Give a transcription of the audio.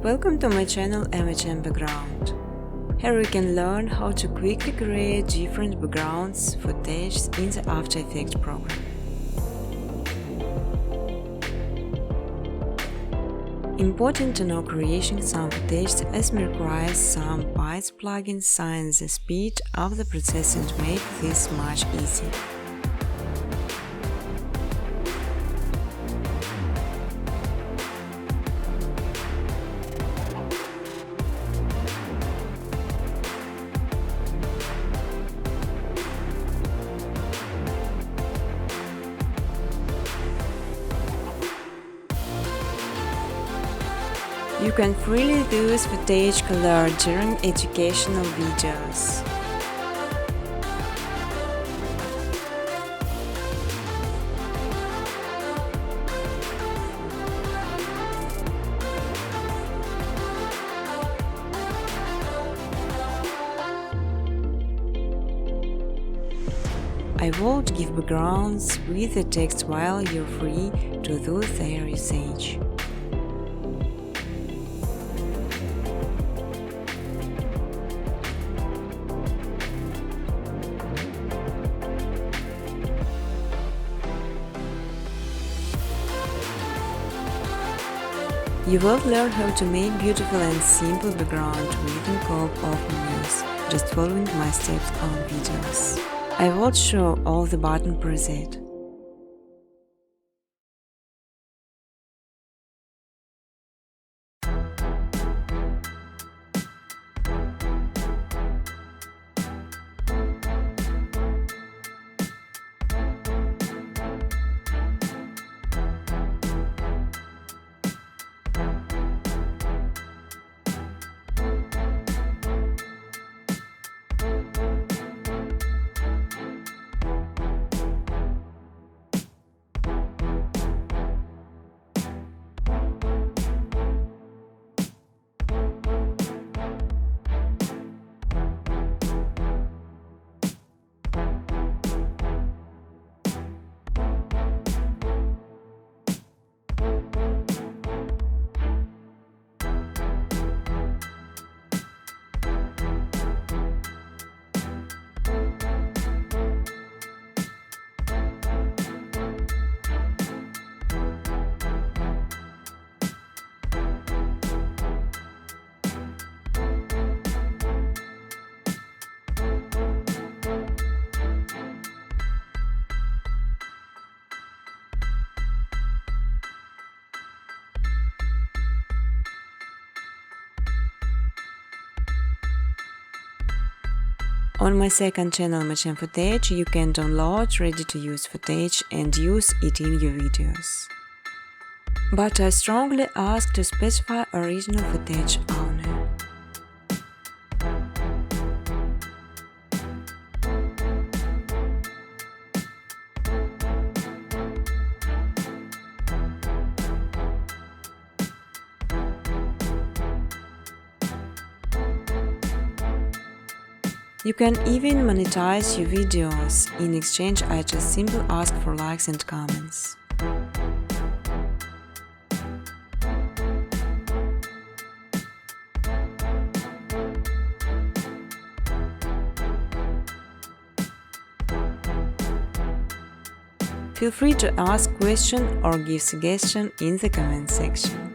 Welcome to my channel MHM Background. Here you can learn how to quickly create different backgrounds footage in the After Effects program. Important to know creating some footage as requires some bytes plugins sign the speed of the process and make this much easier. You can freely use footage color during educational videos. I won't give backgrounds with the text while you're free to do their usage. You will learn how to make beautiful and simple background within Copilot menus, just following my steps on videos. I will show all the button preset. On my second channel MHM Footage, you can download ready-to-use footage and use it in your videos. But I strongly ask to specify original footage only. You can even monetize your videos. In exchange, I just simply ask for likes and comments. Feel free to ask questions or give suggestions in the comment section.